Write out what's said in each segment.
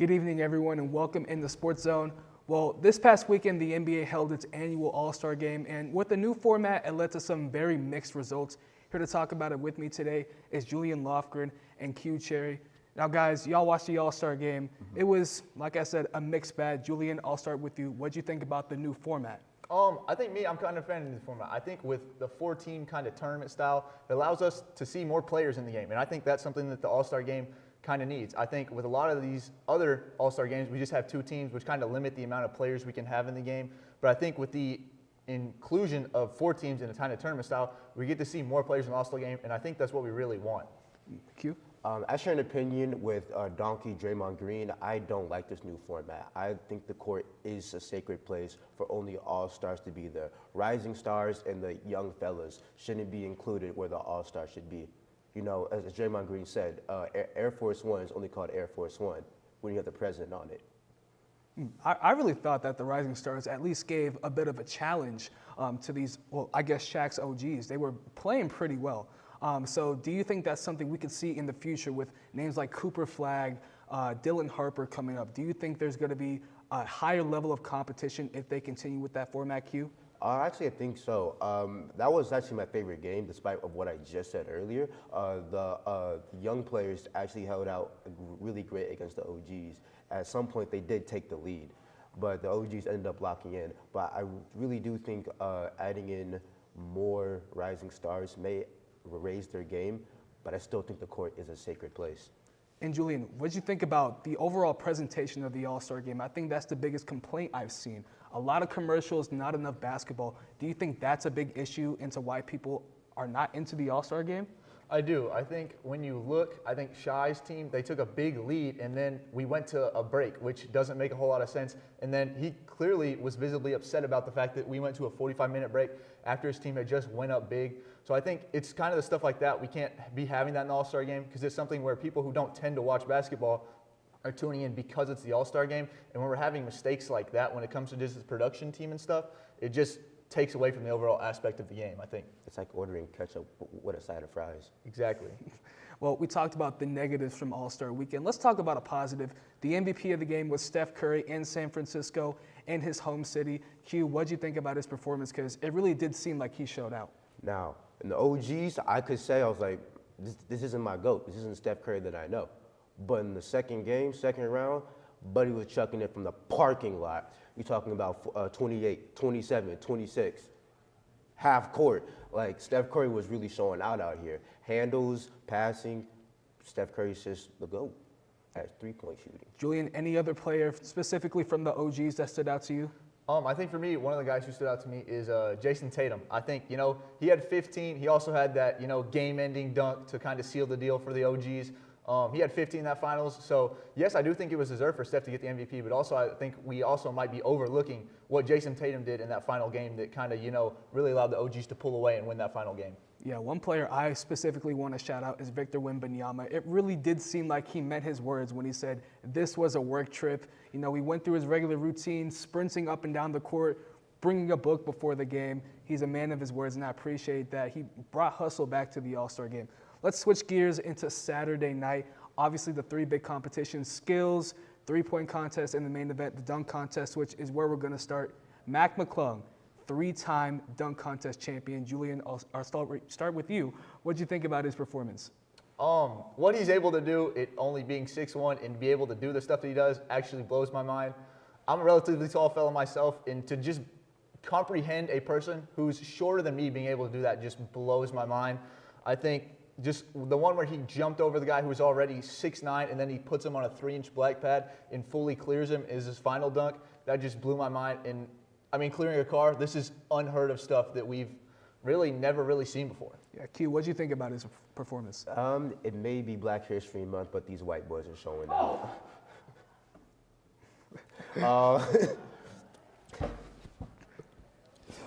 Good evening, everyone, and welcome in the Sportszone. Well, this past weekend, the NBA held its annual All-Star Game, and with the new format, it led to some very mixed results. Here to talk about it with me today is Julian Lofgren and Q Cherry. Now, guys, y'all watched the All-Star Game. It was, like I said, a mixed bag. Julian, I'll start with you. What'd you think about the new format? I think I'm kind of a fan of the format. I think with the 4-team kind of tournament style, it allows us to see more players in the game, and I think that's something that the All-Star Game kind of needs. I think with a lot of these other All-Star games, we just have 2 teams, which kind of limit the amount of players we can have in the game. But I think with the inclusion of 4 teams in a kind of tournament style, we get to see more players in the All-Star Game, and I think that's what we really want. Q? I share an opinion with Donkey Draymond Green. I don't like this new format. I think the court is a sacred place for only all-stars to be there. Rising stars and the young fellas shouldn't be included where the all-stars should be. You know, as Draymond Green said, Air Force One is only called Air Force One when you have the president on it. I really thought that the Rising Stars at least gave a bit of a challenge to these, well, I guess Shaq's OGs. They were playing pretty well. So do you think that's something we could see in the future with names like Cooper Flagg, Dylan Harper coming up? Do you think there's going to be a higher level of competition if they continue with that format, Q? Actually, I think so. That was actually my favorite game, despite of what I just said earlier. The young players actually held out really great against the OGs. At some point, they did take the lead, but the OGs ended up locking in. But I really do think adding in more rising stars may raise their game, but I still think the court is a sacred place. And Julian, what did you think about the overall presentation of the All-Star Game? I think that's the biggest complaint I've seen. A lot of commercials, not enough basketball. Do you think that's a big issue into why people are not into the All-Star Game? I do. I think when you look, I think Shy's team, they took a big lead, and then we went to a break, which doesn't make a whole lot of sense. And then he clearly was visibly upset about the fact that we went to a 45-minute break after his team had just went up big. So I think it's kind of the stuff like that. We can't be having that in the All-Star Game because it's something where people who don't tend to watch basketball are tuning in because it's the All-Star Game. And when we're having mistakes like that when it comes to just the production team and stuff, it just takes away from the overall aspect of the game, I think. It's like ordering ketchup with a side of fries. Exactly. Well, we talked about the negatives from All-Star Weekend. Let's talk about a positive. The MVP of the game was Steph Curry in San Francisco in his home city. Q, what did you think about his performance? Because it really did seem like he showed out. Now, in the OGs, I could say, I was like, this isn't my GOAT. This isn't Steph Curry that I know. But in the second round, Buddy was chucking it from the parking lot. You're talking about 28, 27, 26, half court. Like, Steph Curry was really showing out here. Handles, passing, Steph Curry's just the GOAT at three-point shooting. Julian, any other player specifically from the OGs that stood out to you? I think for me, one of the guys who stood out to me is Jason Tatum. I think, he had 15. He also had that, game-ending dunk to kind of seal the deal for the OGs. He had 15 in that finals. So, yes, I do think it was deserved for Steph to get the MVP, but also I think we also might be overlooking what Jason Tatum did in that final game that kind of, really allowed the OGs to pull away and win that final game. Yeah, one player I specifically want to shout out is Victor Wembanyama. It really did seem like he meant his words when he said this was a work trip. He went through his regular routine, sprinting up and down the court, bringing a book before the game. He's a man of his words, and I appreciate that. He brought hustle back to the All-Star Game. Let's switch gears into Saturday night. Obviously, the 3 big competitions, skills, 3-point contest, and the main event, the dunk contest, which is where we're going to start. Mac McClung, 3-time dunk contest champion. Julian, I'll start with you. What did you think about his performance? What he's able to do, it only being 6'1", and be able to do the stuff that he does actually blows my mind. I'm a relatively tall fellow myself, and to just comprehend a person who's shorter than me being able to do that just blows my mind. I think just the one where he jumped over the guy who was already 6'9", and then he puts him on a 3-inch black pad and fully clears him is his final dunk. That just blew my mind. And I mean, clearing a car, this is unheard of stuff that we've really never really seen before. Yeah, Q, what did you think about his performance? It may be Black History Month, but these white boys are showing out. All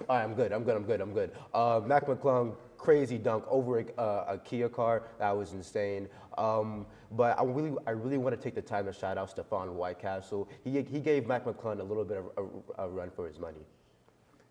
right, I'm good. Mac McClung, crazy dunk over a Kia car. That was insane. But I really want to take the time to shout out Stephon Whitecastle. He gave Mac McClung a little bit of a run for his money.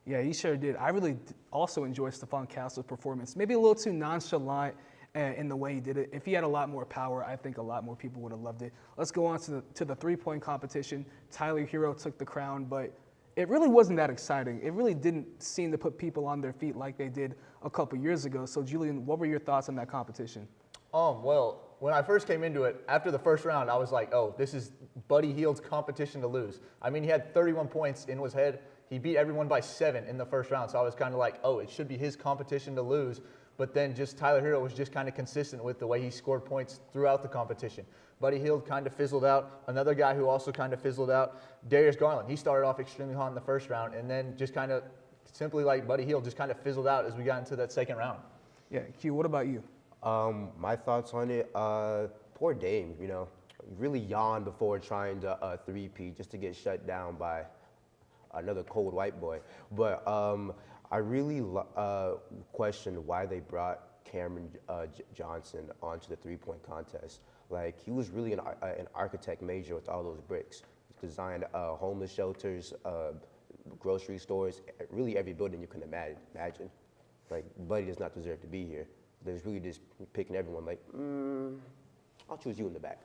Yeah, he sure did. I really also enjoyed Stephon Castle's performance. Maybe a little too nonchalant in the way he did it. If he had a lot more power, I think a lot more people would have loved it. Let's go on to the three-point competition. Tyler Hero took the crown, but it really wasn't that exciting. It really didn't seem to put people on their feet like they did a couple years ago. So, Julian, what were your thoughts on that competition? Well, when I first came into it, after the first round, I was like, oh, this is Buddy Hield's competition to lose. I mean, he had 31 points in his head. He beat everyone by 7 in the first round. So I was kind of like, oh, it should be his competition to lose. But then just Tyler Hero was just kind of consistent with the way he scored points throughout the competition. Buddy Hield kind of fizzled out. Another guy who also kind of fizzled out, Darius Garland. He started off extremely hot in the first round and then just kind of simply like Buddy Hield just kind of fizzled out as we got into that second round. Yeah, Q, what about you? My thoughts on it, poor Dame, really yawned before trying to three-peat just to get shut down by another cold white boy. But I really questioned why they brought Cameron Johnson onto the three-point contest. Like, he was really an architect major with all those bricks. He designed homeless shelters, grocery stores, really every building you can imagine. Like, Buddy does not deserve to be here. There's really just picking everyone like, I'll choose you in the back.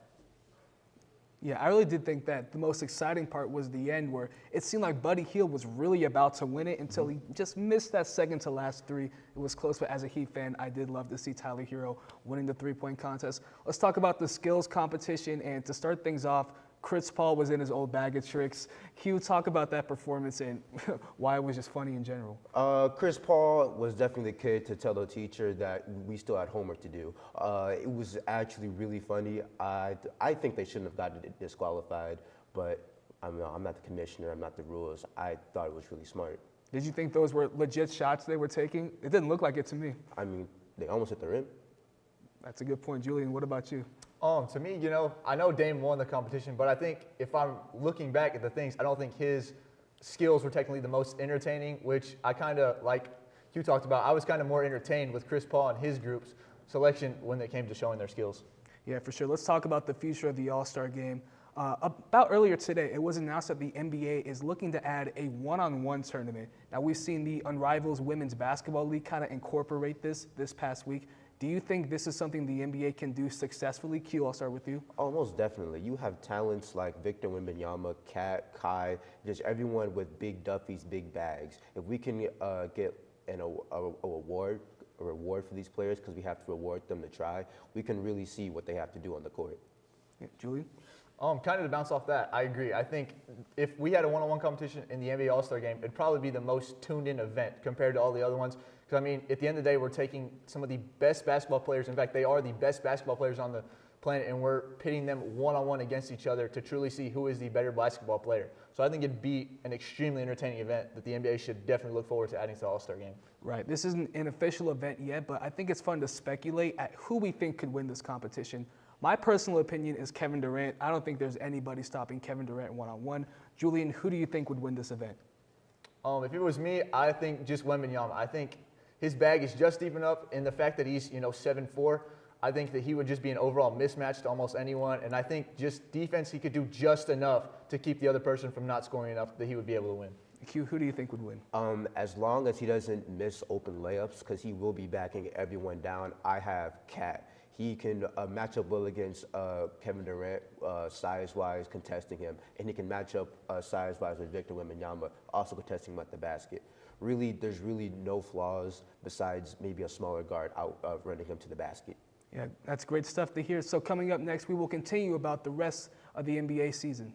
Yeah, I really did think that the most exciting part was the end where it seemed like Buddy Hield was really about to win it until he just missed that second to last three. It was close, but as a Heat fan, I did love to see Tyler Hero winning the three-point contest. Let's talk about the skills competition, and to start things off, Chris Paul was in his old bag of tricks. Hugh, talk about that performance and why it was just funny in general. Chris Paul was definitely the kid to tell the teacher that we still had homework to do. It was actually really funny. I think they shouldn't have gotten disqualified, but I'm not the commissioner. I'm not the rules. I thought it was really smart. Did you think those were legit shots they were taking? It didn't look like it to me. I mean, they almost hit the rim. That's a good point. Julian, what about you? To me, I know Dame won the competition, but I think if I'm looking back at the things, I don't think his skills were technically the most entertaining, which I kind of, like Hugh talked about, I was kind of more entertained with Chris Paul and his group's selection when it came to showing their skills. Yeah, for sure. Let's talk about the future of the All-Star game. About earlier today, it was announced that the NBA is looking to add a one-on-one tournament. Now, we've seen the Unrivals Women's Basketball League kind of incorporate this past week. Do you think this is something the NBA can do successfully? Q, I'll start with you. Oh, most definitely. You have talents like Victor Wembanyama, Kat, Kai, just everyone with big Duffies, big bags. If we can get a reward for these players, because we have to reward them to try, we can really see what they have to do on the court. Yeah, Julian? Kind of to bounce off that, I agree. I think if we had a one-on-one competition in the NBA All-Star Game, it'd probably be the most tuned-in event compared to all the other ones. Because, I mean, at the end of the day, we're taking some of the best basketball players. In fact, they are the best basketball players on the planet, and we're pitting them one-on-one against each other to truly see who is the better basketball player. So I think it'd be an extremely entertaining event that the NBA should definitely look forward to adding to the All-Star Game. Right. This isn't an official event yet, but I think it's fun to speculate at who we think could win this competition. My personal opinion is Kevin Durant. I don't think there's anybody stopping Kevin Durant one-on-one. Julian, who do you think would win this event? If it was me, I think just Wembanyama. I think his bag is just deep enough, and the fact that he's 7'4", I think that he would just be an overall mismatch to almost anyone. And I think just defense, he could do just enough to keep the other person from not scoring enough that he would be able to win. Q, who do you think would win? As long as he doesn't miss open layups, because he will be backing everyone down, I have Kat. He can match up well against Kevin Durant, size-wise, contesting him. And he can match up size-wise with Victor Wembanyama, also contesting him at the basket. Really, there's really no flaws besides maybe a smaller guard out running him to the basket. Yeah, that's great stuff to hear. So coming up next, we will continue about the rest of the NBA season.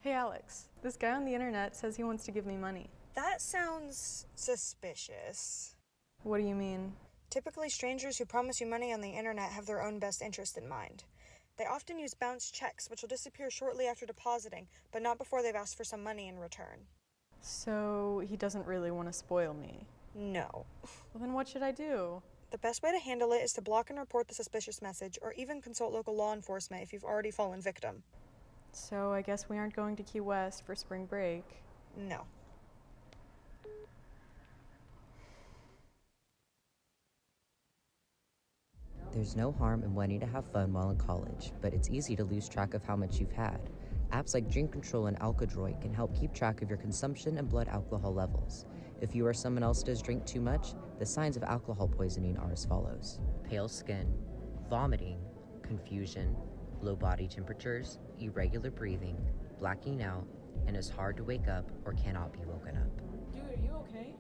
Hey Alex, this guy on the internet says he wants to give me money. That sounds suspicious. What do you mean? Typically, strangers who promise you money on the internet have their own best interest in mind. They often use bounce checks, which will disappear shortly after depositing, but not before they've asked for some money in return. So he doesn't really want to spoil me? No. Well, then what should I do? The best way to handle it is to block and report the suspicious message, or even consult local law enforcement if you've already fallen victim. So I guess we aren't going to Key West for spring break. No. There's no harm in wanting to have fun while in college, but it's easy to lose track of how much you've had. Apps like Drink Control and Alkadroid can help keep track of your consumption and blood alcohol levels. If you or someone else does drink too much, the signs of alcohol poisoning are as follows: pale skin, vomiting, confusion, low body temperatures, irregular breathing, blacking out, and it's hard to wake up or cannot be woken up. Dude, are you okay?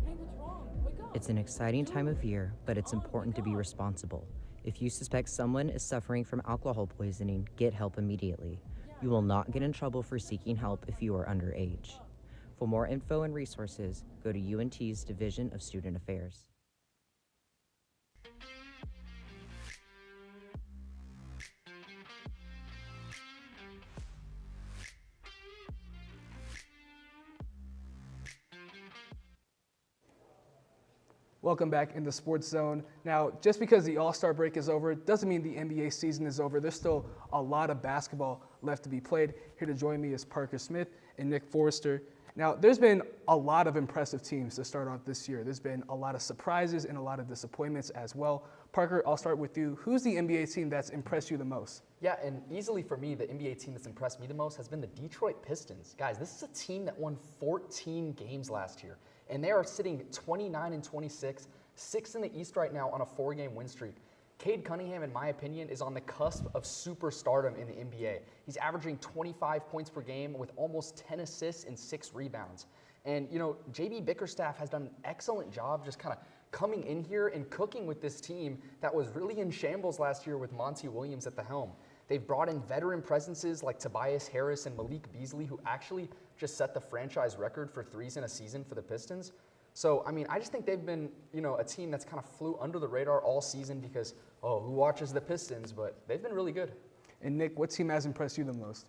Hey, what's wrong? Wake up. It's an exciting time of year, but it's important to be responsible. If you suspect someone is suffering from alcohol poisoning, get help immediately. You will not get in trouble for seeking help if you are underage. For more info and resources, go to UNT's Division of Student Affairs. Welcome back in the Sports Zone. Now, just because the All-Star break is over doesn't mean the NBA season is over. There's still a lot of basketball left to be played. Here to join me is Parker Smith and Nick Forrester. Now, there's been a lot of impressive teams to start off this year. There's been a lot of surprises and a lot of disappointments as well. Parker, I'll start with you. Who's the NBA team that's impressed you the most? Yeah, and easily for me, the NBA team that's impressed me the most has been the Detroit Pistons. Guys, this is a team that won 14 games last year, and they are sitting 29-26, 6th in the East right now on a 4-game win streak. Cade Cunningham, in my opinion, is on the cusp of superstardom in the NBA. He's averaging 25 points per game with almost 10 assists and 6 rebounds. And, you know, JB Bickerstaff has done an excellent job just kind of coming in here and cooking with this team that was really in shambles last year with Monty Williams at the helm. They've brought in veteran presences like Tobias Harris and Malik Beasley, who actually just set the franchise record for threes in a season for the Pistons. So, I mean, I just think they've been, you know, a team that's kind of flew under the radar all season because, oh, who watches the Pistons? But they've been really good. And Nick, what team has impressed you the most?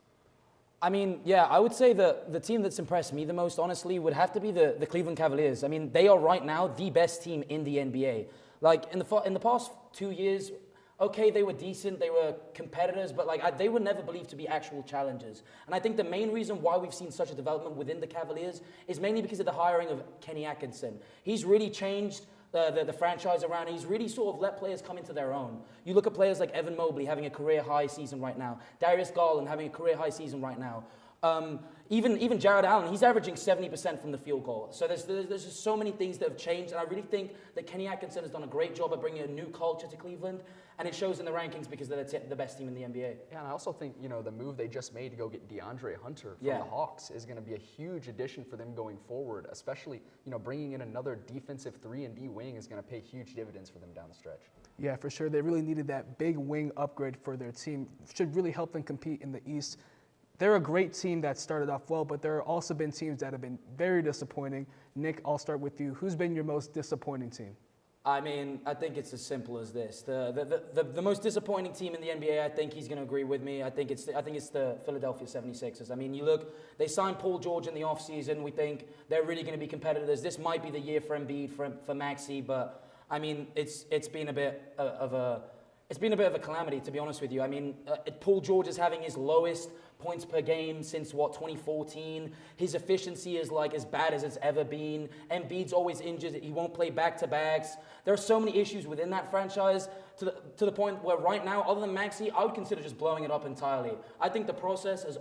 I mean, yeah, I would say the team that's impressed me the most, honestly, would have to be the Cleveland Cavaliers. I mean, they are right now the best team in the NBA. Like, in the past 2 years, okay, they were decent, they were competitors, but like they were never believed to be actual challengers. And I think the main reason why we've seen such a development within the Cavaliers is mainly because of the hiring of Kenny Atkinson. He's really changed the franchise around. He's really sort of let players come into their own. You look at players like Evan Mobley having a career high season right now, Darius Garland having a career high season right now. Even Jared Allen, he's averaging 70% from the field goal. So there's just so many things that have changed, and I really think that Kenny Atkinson has done a great job of bringing a new culture to Cleveland, and it shows in the rankings because they're the best team in the NBA. Yeah, and I also think, you know, the move they just made to go get DeAndre Hunter from Yeah. the Hawks is going to be a huge addition for them going forward, especially, you know, bringing in another defensive 3-and-D wing is going to pay huge dividends for them down the stretch. Yeah, for sure. They really needed that big wing upgrade for their team. Should really help them compete in the East. They're a great team that started off well, but there have also been teams that have been very disappointing. Nick, I'll start with you. Who's been your most disappointing team? I mean, I think it's as simple as this. The most disappointing team in the NBA, I think he's going to agree with me. I think it's the Philadelphia 76ers. I mean, you look, they signed Paul George in the offseason. We think they're really going to be competitors. This might be the year for Embiid, for Maxey, but I mean, it's been a bit of a calamity, to be honest with you. I mean, Paul George is having his lowest points per game since, 2014. His efficiency is like as bad as it's ever been. Embiid's always injured. He won't play back-to-backs. There are so many issues within that franchise to the point where right now, other than Maxey, I would consider just blowing it up entirely. I think the process has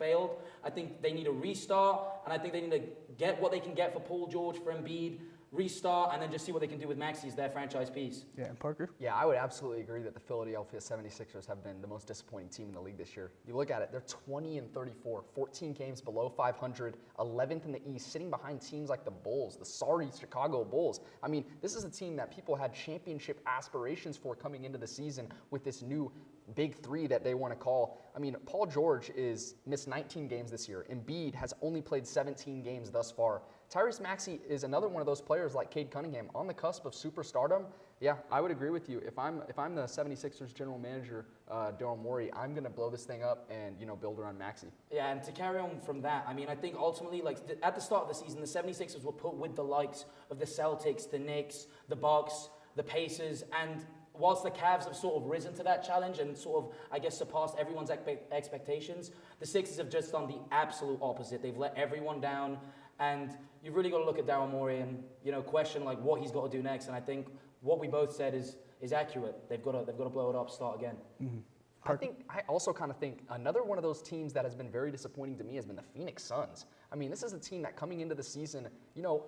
failed. I think they need a restart, and I think they need to get what they can get for Paul George, for Embiid, restart, and then just see what they can do with Maxey as their franchise piece. Yeah, and Parker? Yeah, I would absolutely agree that the Philadelphia 76ers have been the most disappointing team in the league this year. You look at it, they're 20-34, 14 games below 500, 11th in the East, sitting behind teams like the Bulls, the sorry Chicago Bulls. I mean, this is a team that people had championship aspirations for coming into the season with this new big three that they want to call. I mean, Paul George is missed 19 games this year. Embiid has only played 17 games thus far. Tyrese Maxey is another one of those players like Cade Cunningham on the cusp of superstardom. Yeah, I would agree with you. If I'm the 76ers general manager, Daryl Morey, I'm going to blow this thing up and, you know, build around Maxey. Yeah, and to carry on from that, I mean, I think ultimately, like, at the start of the season, the 76ers were put with the likes of the Celtics, the Knicks, the Bucks, the Pacers, and whilst the Cavs have sort of risen to that challenge and sort of, I guess, surpassed everyone's expectations, the Sixers have just done the absolute opposite. They've let everyone down, and you've really got to look at Daryl Morey and, you know, question like what he's got to do next. And I think what we both said is accurate. They've got to blow it up, start again. Mm-hmm. I also kind of think another one of those teams that has been very disappointing to me has been the Phoenix Suns. I mean, this is a team that coming into the season,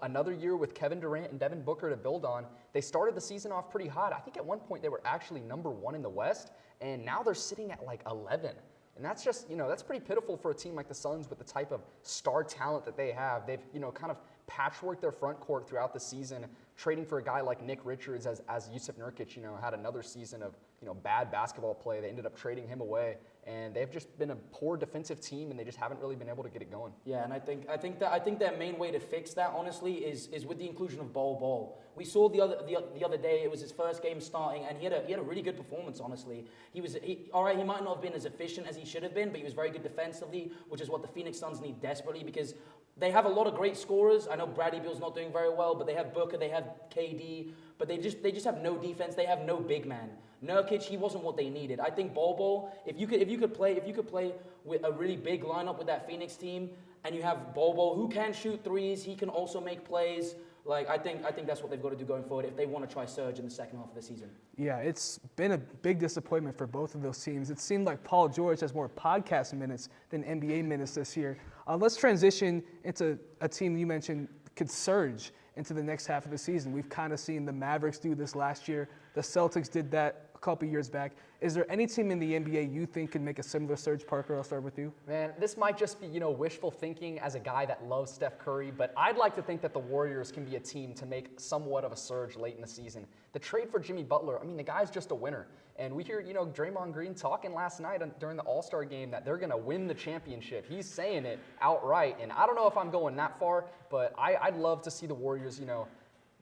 another year with Kevin Durant and Devin Booker to build on, they started the season off pretty hot. I think at one point they were actually number 1 in the West, and now they're sitting at like 11. And that's just, that's pretty pitiful for a team like the Suns with the type of star talent that they have. They've, kind of patchworked their front court throughout the season, trading for a guy like Nick Richards as Yusuf Nurkic, had another season of, bad basketball play. They ended up trading him away, and they've just been a poor defensive team, and they just haven't really been able to get it going. Yeah, and I think their main way to fix that, honestly, is with the inclusion of Bol. We saw the other day, it was his first game starting, and he had a really good performance, honestly. He might not have been as efficient as he should have been, but he was very good defensively, which is what the Phoenix Suns need desperately, because they have a lot of great scorers. I know Bradley Beal's not doing very well, but they have Booker, they have KD, but they just have no defense. They have no big man. Nurkic, he wasn't what they needed. I think Bol, if you could play with a really big lineup with that Phoenix team, and you have Bol who can shoot threes, he can also make plays. Like I think that's what they've got to do going forward if they want to try surge in the second half of the season. Yeah, it's been a big disappointment for both of those teams. It seemed like Paul George has more podcast minutes than NBA minutes this year. Let's transition into a team you mentioned could surge into the next half of the season. We've kind of seen the Mavericks do this last year. The Celtics did that a couple years back. Is there any team in the NBA you think can make a similar surge? Parker, I'll start with you. Man, this might just be, wishful thinking as a guy that loves Steph Curry, but I'd like to think that the Warriors can be a team to make somewhat of a surge late in the season. The trade for Jimmy Butler, the guy's just a winner. And we hear, Draymond Green talking last night during the All-Star game that they're going to win the championship. He's saying it outright, and I don't know if I'm going that far, but I'd love to see the Warriors,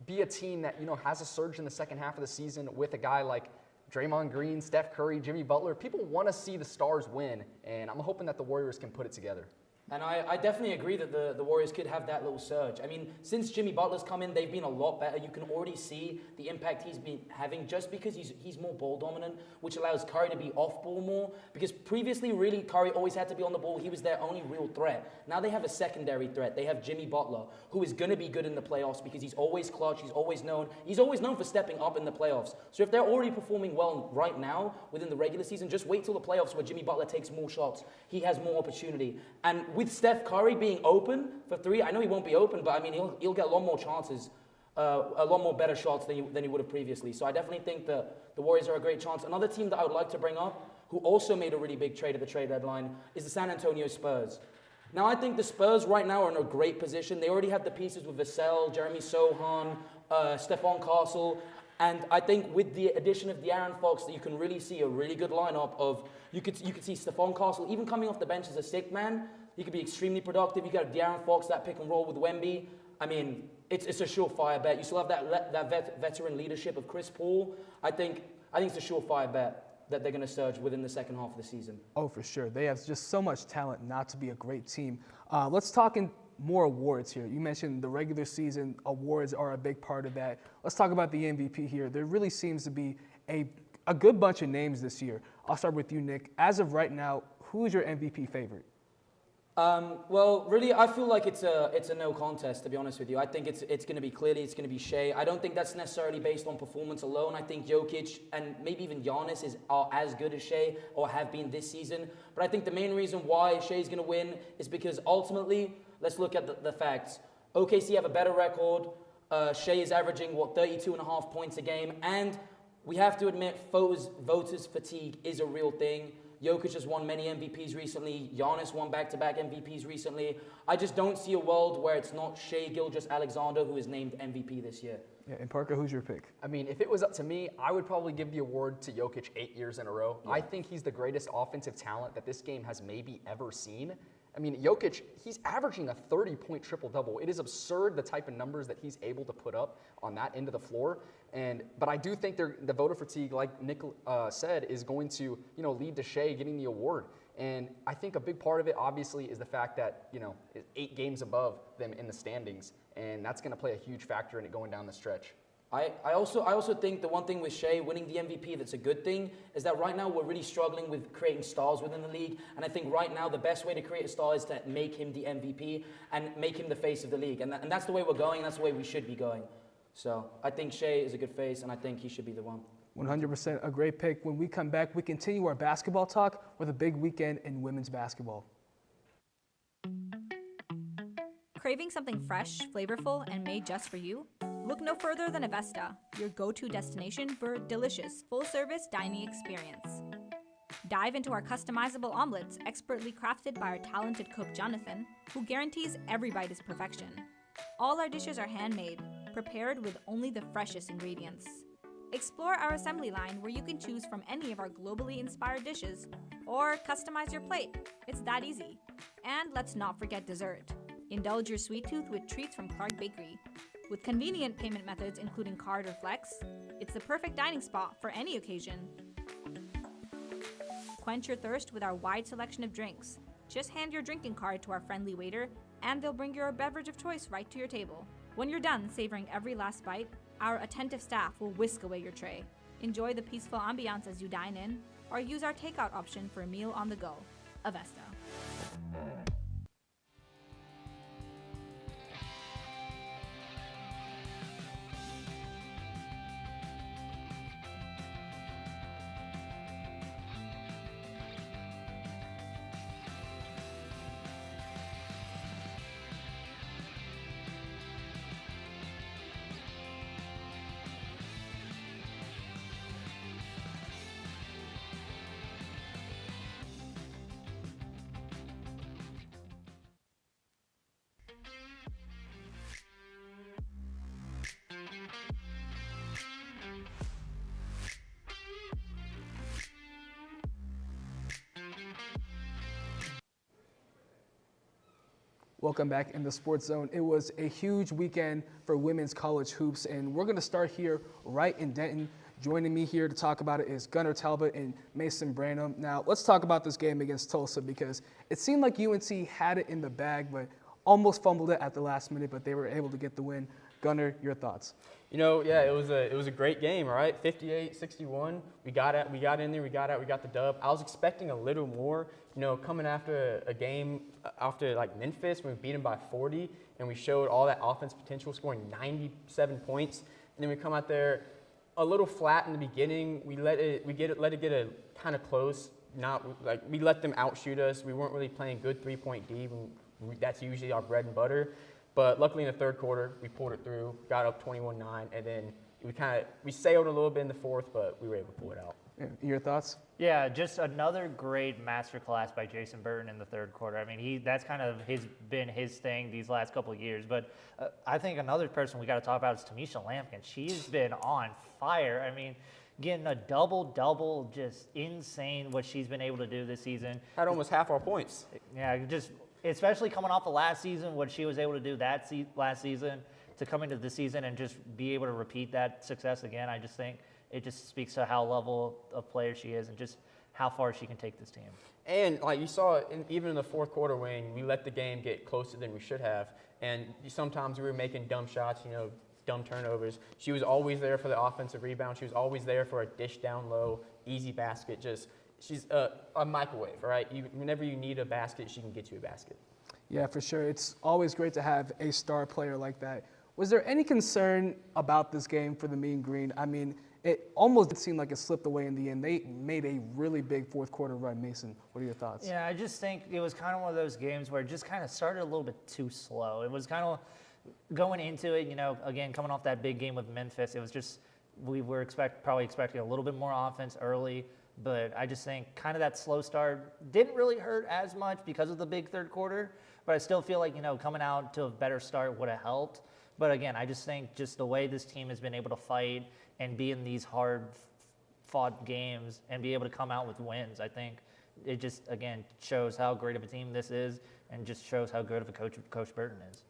be a team that, has a surge in the second half of the season with a guy like Draymond Green, Steph Curry, Jimmy Butler. People want to see the stars win, and I'm hoping that the Warriors can put it together. And I definitely agree that the Warriors could have that little surge. Since Jimmy Butler's come in, they've been a lot better. You can already see the impact he's been having just because he's more ball dominant, which allows Curry to be off ball more. Because previously, really, Curry always had to be on the ball. He was their only real threat. Now they have a secondary threat. They have Jimmy Butler, who is going to be good in the playoffs because he's always clutch. He's always known for stepping up in the playoffs. So if they're already performing well right now within the regular season, just wait till the playoffs where Jimmy Butler takes more shots. He has more opportunity. And with Steph Curry being open for three, I know he won't be open, but he'll get a lot more chances, a lot more better shots than he would have previously. So I definitely think the Warriors are a great chance. Another team that I would like to bring up, who also made a really big trade at the trade deadline, is the San Antonio Spurs. Now I think the Spurs right now are in a great position. They already have the pieces with Vassell, Jeremy Sohan, Stephon Castle. And I think with the addition of De'Aaron Fox, that you can really see a really good lineup of, you could see Stephon Castle, even coming off the bench as a sixth man, he could be extremely productive. You got De'Aaron Fox, that pick and roll with Wemby. It's a surefire bet. You still have that veteran leadership of Chris Paul. I think it's a surefire bet that they're going to surge within the second half of the season. Oh, for sure. They have just so much talent not to be a great team. Let's talk in more awards here. You mentioned the regular season awards are a big part of that. Let's talk about the MVP here. There really seems to be a good bunch of names this year. I'll start with you, Nick. As of right now, who is your MVP favorite? Well, really, I feel like it's a no contest, to be honest with you. I think it's going to be Shea. I don't think that's necessarily based on performance alone. I think Jokic and maybe even Giannis are as good as Shea or have been this season. But I think the main reason why Shea's going to win is because ultimately, let's look at the facts. OKC have a better record. Shea is averaging, 32.5 points a game. And we have to admit, voters' fatigue is a real thing. Jokic has won many MVPs recently. Giannis won back-to-back MVPs recently. I just don't see a world where it's not Shea Gilgeous-Alexander who is named MVP this year. Yeah, and Parker, who's your pick? If it was up to me, I would probably give the award to Jokic 8 years in a row. Yeah. I think he's the greatest offensive talent that this game has maybe ever seen. Jokic, he's averaging a 30-point triple-double. It is absurd the type of numbers that he's able to put up on that end of the floor. But I do think the voter fatigue, like Nick said, is going to lead to Shea getting the award. And I think a big part of it, obviously, is the fact that is 8 games above them in the standings, and that's going to play a huge factor in it going down the stretch. I also think the one thing with Shea winning the MVP that's a good thing is that right now we're really struggling with creating stars within the league. And I think right now the best way to create a star is to make him the MVP and make him the face of the league. And that's the way we're going, and that's the way we should be going. So I think Shea is a good face, and I think he should be the one. 100% a great pick. When we come back, we continue our basketball talk with a big weekend in women's basketball. Craving something fresh, flavorful, and made just for you? Look no further than Avesta, your go-to destination for a delicious, full-service dining experience. Dive into our customizable omelets, expertly crafted by our talented cook Jonathan, who guarantees every bite is perfection. All our dishes are handmade, prepared with only the freshest ingredients. Explore our assembly line where you can choose from any of our globally inspired dishes or customize your plate. It's that easy. And let's not forget dessert. Indulge your sweet tooth with treats from Clark Bakery. With convenient payment methods including card or flex, it's the perfect dining spot for any occasion. Quench your thirst with our wide selection of drinks. Just hand your drinking card to our friendly waiter, and they'll bring your beverage of choice right to your table. When you're done savoring every last bite, our attentive staff will whisk away your tray. Enjoy the peaceful ambiance as you dine in, or use our takeout option for a meal on the go. Avesta. Welcome back in the Sports Zone. It was a huge weekend for women's college hoops, and we're going to start here right in Denton. Joining me here to talk about it is Gunnar Talbot and Mason Branham. Now, let's talk about this game against Tulsa because it seemed like UNT had it in the bag, but almost fumbled it at the last minute, but they were able to get the win. Gunnar, your thoughts? You know, yeah, it was a great game, all right? 58-61. We got in there, we got the dub. I was expecting a little more, you know, coming after a game after like Memphis when we beat them by 40 and we showed all that offense potential, scoring 97 points. And then we come out there a little flat in the beginning. We let it get a kind of close. Not like we let them outshoot us. We weren't really playing good 3-point D. That's usually our bread and butter. But luckily in the third quarter, we pulled it through, got up 21-9, and then we sailed a little bit in the fourth, but we were able to pull it out. Yeah, your thoughts? Yeah, just another great masterclass by Jason Burton in the third quarter. I mean, that's kind of been his thing these last couple of years. But I think another person we got to talk about is Tamisha Lampkin. She's been on fire. I mean, getting a double-double, just insane what she's been able to do this season. Had almost half our points. Yeah, just especially coming off the last season, what she was able to do last season, to come into this season and just be able to repeat that success again. I just think it just speaks to how level of player she is and just how far she can take this team. And like you saw, even in the fourth quarter when we let the game get closer than we should have, and sometimes we were making dumb shots, you know, dumb turnovers. She was always there for the offensive rebound. She was always there for a dish down low, easy basket. She's a microwave, right? Whenever you need a basket, she can get you a basket. Yeah, for sure. It's always great to have a star player like that. Was there any concern about this game for the Mean Green? I mean, it almost seemed like it slipped away in the end. They made a really big fourth quarter run. Mason, what are your thoughts? Yeah, I just think it was kind of one of those games where it just kind of started a little bit too slow. It was kind of going into it, you know, again, coming off that big game with Memphis, it was just we were probably expecting a little bit more offense early. But I just think kind of that slow start didn't really hurt as much because of the big third quarter. But I still feel like, you know, coming out to a better start would have helped. But again, I just think just the way this team has been able to fight and be in these hard-fought games and be able to come out with wins, I think it just, again, shows how great of a team this is and just shows how good of a coach Burton is.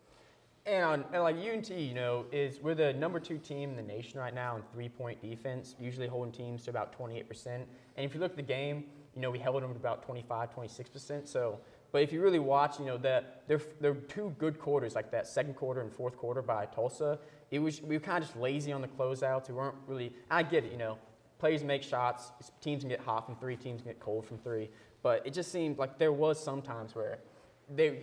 And like UNT, you know, we're the number 2 team in the nation right now in 3-point defense, usually holding teams to about 28%. And if you look at the game, you know, we held them to about 25-26%. So, but if you really watch, you know, that there are 2 good quarters, like that second quarter and fourth quarter by Tulsa. We were kind of just lazy on the closeouts. We weren't really. I get it, you know, players make shots. Teams can get hot from 3. Teams can get cold from 3. But it just seemed like there was some times where they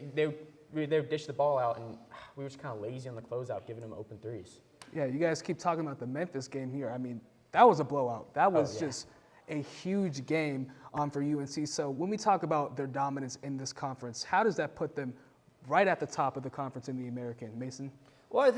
would dish the ball out, and we were just kind of lazy on the closeout, giving them open threes. Yeah, you guys keep talking about the Memphis game here. I mean, that was a blowout. That was just a huge game for UNC. So when we talk about their dominance in this conference, how does that put them right at the top of the conference in the American? Mason? Well,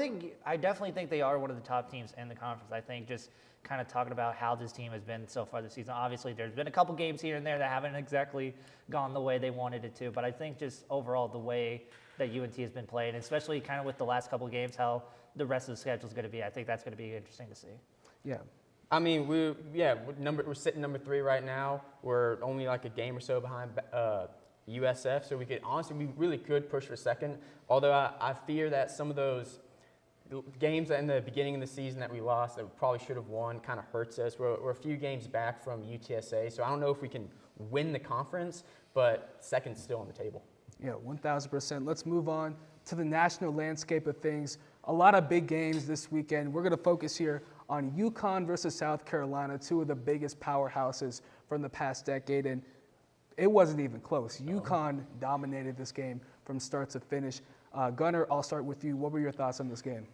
I definitely think they are one of the top teams in the conference. I think just kind of talking about how this team has been so far this season. Obviously, there's been a couple games here and there that haven't exactly gone the way they wanted it to, but I think just overall the way that UNT has been playing, especially kind of with the last couple of games, how the rest of the schedule is going to be. I think that's going to be interesting to see. Yeah. I mean, we're sitting number 3 right now. We're only like a game or so behind USF, so we really could push for second. Although I fear that some of those games in the beginning of the season that we lost that we probably should have won kind of hurts us. We're a few games back from UTSA, so I don't know if we can win the conference, but second's still on the table. Yeah, 1,000%. Let's move on to the national landscape of things. A lot of big games this weekend. We're going to focus here on UConn versus South Carolina, two of the biggest powerhouses from the past decade, and it wasn't even close. UConn dominated this game from start to finish. Gunnar, I'll start with you. What were your thoughts on this game?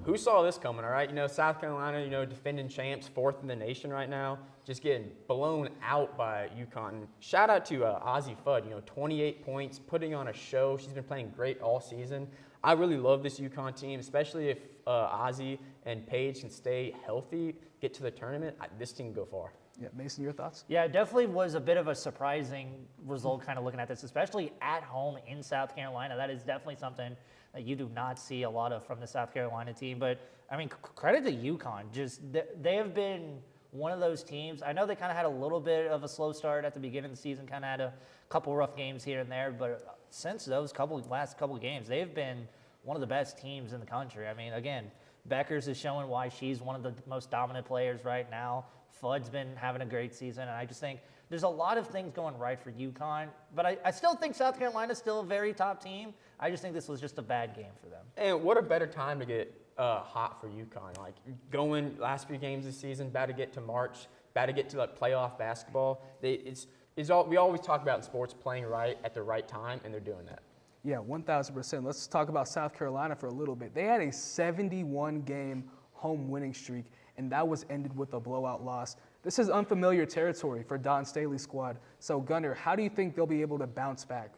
Who saw this coming, all right? South Carolina, defending champs, 4th in the nation right now, just getting blown out by UConn. Shout out to Ozzie Fudd, 28 points, putting on a show. She's been playing great all season. I really love this UConn team, especially if Ozzie and Paige can stay healthy, get to the tournament. This team can go far. Yeah, Mason, your thoughts? Yeah, it definitely was a bit of a surprising result kind of looking at this, especially at home in South Carolina. That is definitely something that you do not see a lot of from the South Carolina team. But, I mean, credit to UConn. Just they have been one of those teams. I know they kind of had a little bit of a slow start at the beginning of the season, kind of had a couple rough games here and there. But since those last couple of games, they've been one of the best teams in the country. I mean, again, Beckers is showing why she's one of the most dominant players right now. Fudd's been having a great season, and I just think there's a lot of things going right for UConn. But I still think South Carolina's still a very top team. I just think this was just a bad game for them. And what a better time to get hot for UConn. Like, going last few games this season, about to get to March, about to get to playoff basketball. We always talk about in sports playing right at the right time, and they're doing that. Yeah, 1,000%. Let's talk about South Carolina for a little bit. They had a 71-game home winning streak, and that was ended with a blowout loss. This is unfamiliar territory for Don Staley's squad. So, Gunnar, how do you think they'll be able to bounce back?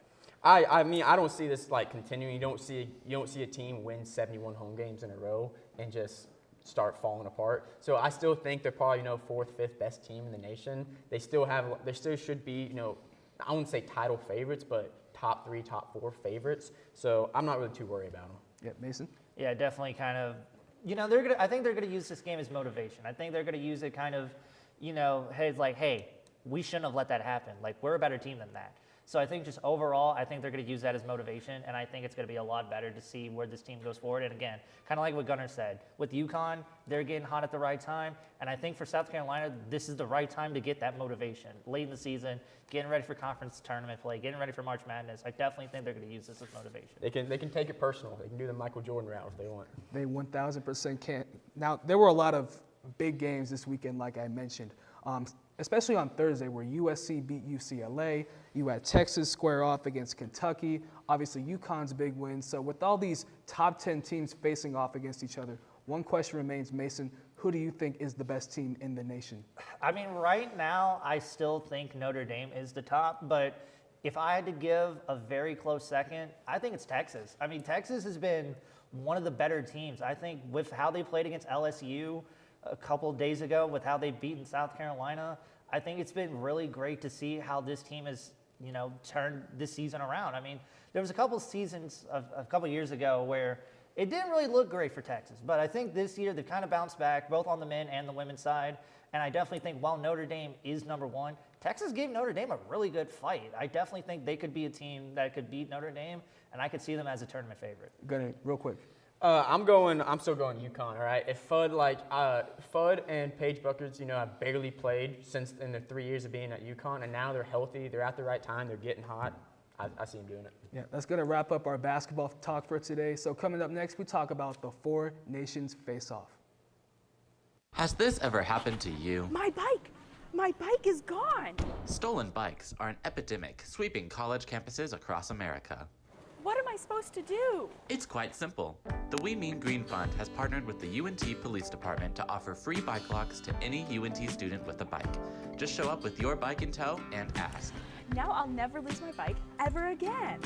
I mean, I don't see this continuing. You don't see a team win 71 home games in a row and just start falling apart. So I still think they're probably 4th, 5th best team in the nation. They still should be I wouldn't say title favorites, but top 3, top 4 favorites. So I'm not really too worried about them. Yeah, Mason? Yeah, definitely kind of, I think they're going to use this game as motivation. I think they're going to use it kind of, hey, we shouldn't have let that happen. Like, we're a better team than that. So I think just overall, I think they're going to use that as motivation, and I think it's going to be a lot better to see where this team goes forward. And again, kind of like what Gunnar said, with UConn, they're getting hot at the right time, and I think for South Carolina, this is the right time to get that motivation. Late in the season, getting ready for conference tournament play, getting ready for March Madness. I definitely think they're going to use this as motivation. They can take it personal. They can do the Michael Jordan route if they want. They 1,000% can. Now, there were a lot of big games this weekend, like I mentioned. Especially on Thursday, where USC beat UCLA. You had Texas square off against Kentucky. Obviously, UConn's big win. So with all these top 10 teams facing off against each other, one question remains, Mason, who do you think is the best team in the nation? I mean, right now, I still think Notre Dame is the top, but if I had to give a very close second, I think it's Texas. I mean, Texas has been one of the better teams. I think with how they played against LSU a couple of days ago, with how they've beaten South Carolina, I think it's been really great to see how this team has, turned this season around. I mean, there was a couple years ago where it didn't really look great for Texas, but I think this year they've kind of bounced back, both on the men and the women's side. And I definitely think while Notre Dame is number one, Texas gave Notre Dame a really good fight. I definitely think they could be a team that could beat Notre Dame, and I could see them as a tournament favorite. Gunnar, real quick. I'm still going UConn, all right? If Fudd and Paige Buckers, have barely played since in their 3 years of being at UConn, and now they're healthy, they're at the right time, they're getting hot. I see them doing it. Yeah, that's going to wrap up our basketball talk for today. So coming up next, we talk about the Four Nations face-off. Has this ever happened to you? My bike! My bike is gone! Stolen bikes are an epidemic sweeping college campuses across America. What am I supposed to do? It's quite simple. The We Mean Green Fund has partnered with the UNT Police Department to offer free bike locks to any UNT student with a bike. Just show up with your bike in tow and ask. Now I'll never lose my bike ever again.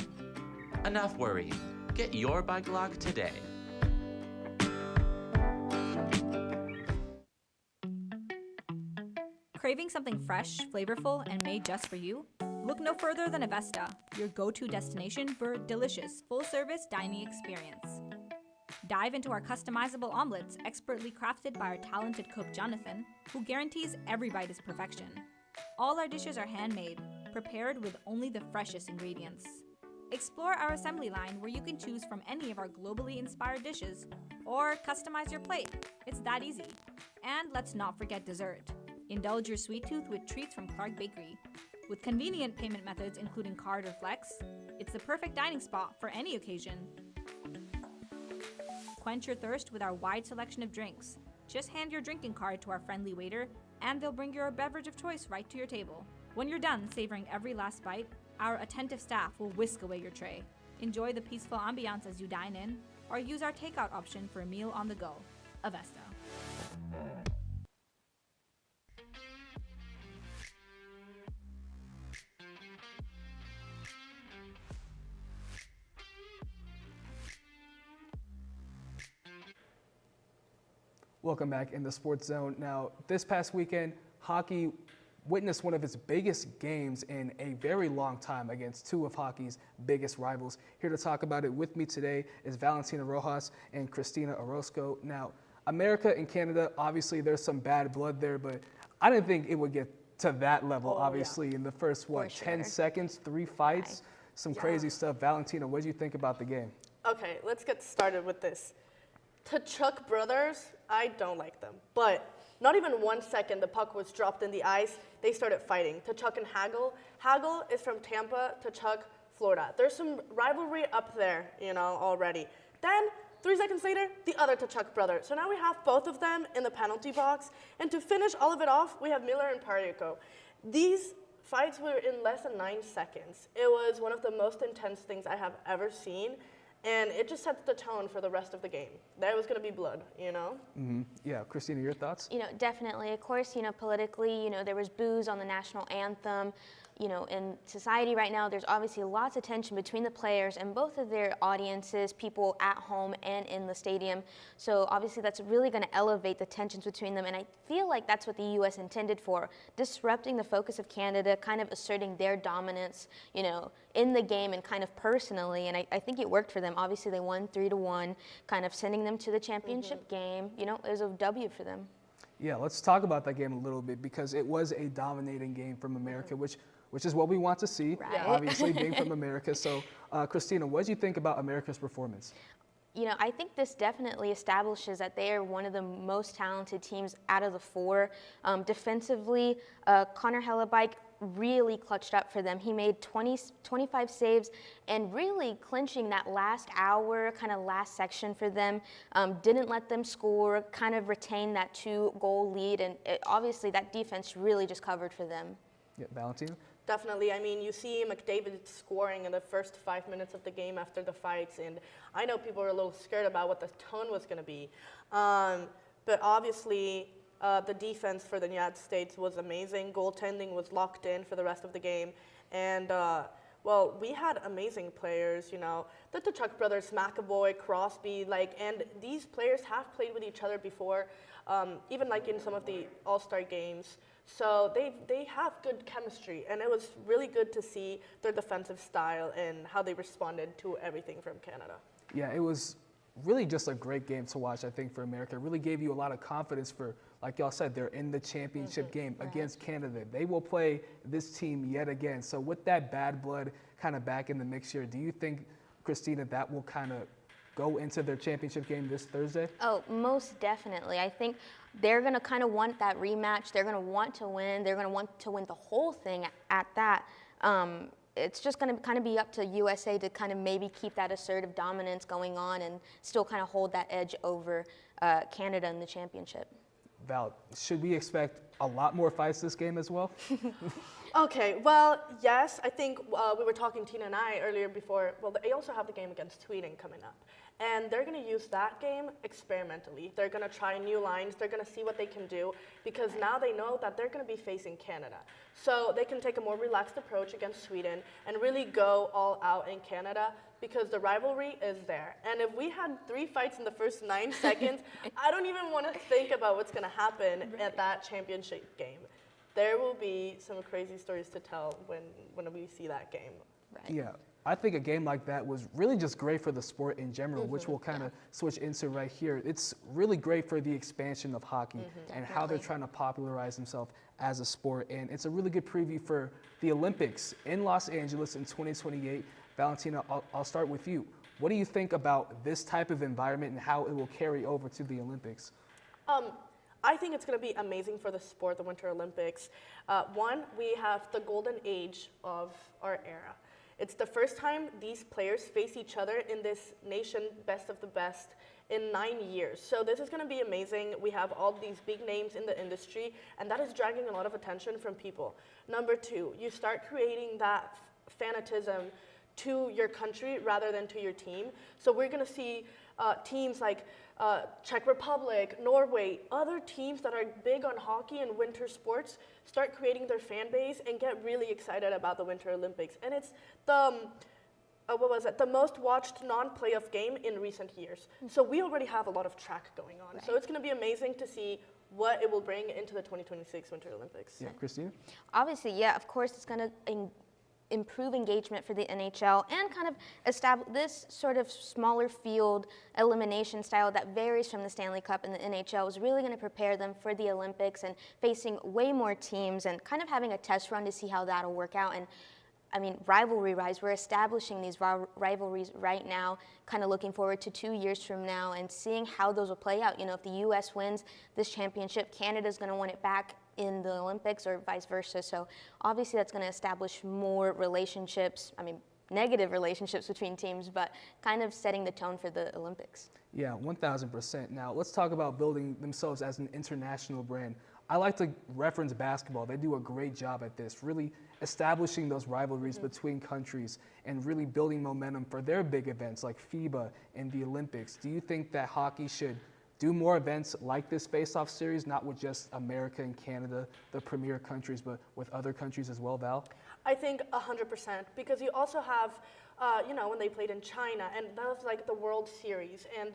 Enough worrying. Get your bike lock today. Craving something fresh, flavorful, and made just for you? Look no further than Avesta, your go-to destination for a delicious, full-service dining experience. Dive into our customizable omelets, expertly crafted by our talented cook Jonathan, who guarantees every bite is perfection. All our dishes are handmade, prepared with only the freshest ingredients. Explore our assembly line where you can choose from any of our globally inspired dishes, or customize your plate. It's that easy. And let's not forget dessert. Indulge your sweet tooth with treats from Clark Bakery. With convenient payment methods including card or flex, it's the perfect dining spot for any occasion. Quench your thirst with our wide selection of drinks. Just hand your drinking card to our friendly waiter, and they'll bring your beverage of choice right to your table. When you're done savoring every last bite, our attentive staff will whisk away your tray. Enjoy the peaceful ambiance as you dine in, or use our takeout option for a meal on the go. Avesta. Welcome back in the Sports Zone. Now, this past weekend, hockey witnessed one of its biggest games in a very long time against two of hockey's biggest rivals. Here to talk about it with me today is Valentina Rojas and Christina Orozco. Now, America and Canada, obviously there's some bad blood there, but I didn't think it would get to that level, obviously, in the first, 10 seconds, 3 fights, some crazy stuff. Valentina, what did you think about the game? Okay, let's get started with this. Tkachuk brothers, I don't like them. But not even 1 second the puck was dropped in the ice, they started fighting. Tkachuk and Hagel. Hagel is from Tampa, Tkachuk, Florida. There's some rivalry up there, already. Then, 3 seconds later, the other Tkachuk brother. So now we have both of them in the penalty box. And to finish all of it off, we have Miller and Pariaco. These fights were in less than 9 seconds. It was one of the most intense things I have ever seen. And it just sets the tone for the rest of the game. There was going to be blood, Mm-hmm. Yeah, Christina, your thoughts? Definitely. Of course, politically, there was boos on the national anthem. In society right now, there's obviously lots of tension between the players and both of their audiences, people at home and in the stadium. So obviously that's really going to elevate the tensions between them. And I feel like that's what the U.S. intended for, disrupting the focus of Canada, kind of asserting their dominance, in the game and kind of personally. And I think it worked for them. Obviously they won 3-1, kind of sending them to the championship game. It was a W for them. Yeah, let's talk about that game a little bit because it was a dominating game from America, which is what we want to see, obviously, being from America. So, Christina, what do you think about America's performance? I think this definitely establishes that they are one of the most talented teams out of the four. Defensively, Connor Hellebuck really clutched up for them. He made 25 saves and really clinching that last hour, kind of last section for them. Didn't let them score, kind of retained that 2-goal lead, and obviously that defense really just covered for them. Yeah, Valentina? Definitely. I mean, you see McDavid scoring in the first 5 minutes of the game after the fights, and I know people are a little scared about what the tone was going to be. But obviously, the defense for the United States was amazing. Goaltending was locked in for the rest of the game. And, we had amazing players, the Tkachuk brothers, McAvoy, Crosby, and these players have played with each other before, even in some of the All-Star games. So they have good chemistry, and it was really good to see their defensive style and how they responded to everything from Canada. Yeah, it was really just a great game to watch, I think, for America. It really gave you a lot of confidence for, like y'all said, they're in the championship game against Canada. They will play this team yet again. So with that bad blood kind of back in the mix here, do you think, Christina, that will kind of go into their championship game this Thursday? Oh, most definitely. I think they're going to kind of want that rematch. They're going to want to win. They're going to want to win the whole thing at that. It's just going to kind of be up to USA to kind of maybe keep that assertive dominance going on and still kind of hold that edge over Canada in the championship. Val, should we expect a lot more fights this game as well? Okay, well, yes, I think we were talking, Tina and I, earlier before. Well, they also have the game against Sweden coming up. And they're going to use that game experimentally. They're going to try new lines. They're going to see what they can do because now they know that they're going to be facing Canada. So they can take a more relaxed approach against Sweden and really go all out in Canada because the rivalry is there. And if we had 3 fights in the first 9 seconds, I don't even want to think about what's going to happen at that championship game. There will be some crazy stories to tell when we see that game. Right. Yeah. I think a game like that was really just great for the sport in general, which we'll kind of switch into right here. It's really great for the expansion of hockey and how they're trying to popularize themselves as a sport. And it's a really good preview for the Olympics in Los Angeles in 2028. Valentina, I'll start with you. What do you think about this type of environment and how it will carry over to the Olympics? I think it's going to be amazing for the sport, the Winter Olympics. One, we have the golden age of our era. It's the first time these players face each other in this nation best of the best in 9 years. So this is going to be amazing. We have all these big names in the industry, and that is dragging a lot of attention from people. Number 2, you start creating that fanatism to your country rather than to your team. So we're going to see teams like Czech Republic, Norway, other teams that are big on hockey and winter sports start creating their fan base and get really excited about the Winter Olympics. And it's the most watched non-playoff game in recent years. So we already have a lot of track going on. Right. So it's going to be amazing to see what it will bring into the 2026 Winter Olympics. Yeah, Christina? Obviously, yeah, of course it's going to improve engagement for the NHL and kind of establish this sort of smaller field elimination style that varies from the Stanley Cup and the NHL is really going to prepare them for the Olympics and facing way more teams and kind of having a test run to see how that'll work out. And I mean, rivalry-wise, we're establishing these rivalries right now, kind of looking forward to 2 years from now and seeing how those will play out. You know, if the U.S. wins this championship, Canada's going to want it back in the Olympics or vice versa. So obviously that's going to establish more relationships, I mean, negative relationships between teams, but kind of setting the tone for the Olympics. Yeah, 1,000%. Now, let's talk about building themselves as an international brand. I like to reference basketball. They do a great job at this, really establishing those rivalries between countries and really building momentum for their big events like FIBA and the Olympics. Do you think that hockey should do more events like this face-off series, not with just America and Canada, the premier countries, but with other countries as well, Val? I think 100%, because you also have, when they played in China, and that was like the World Series, and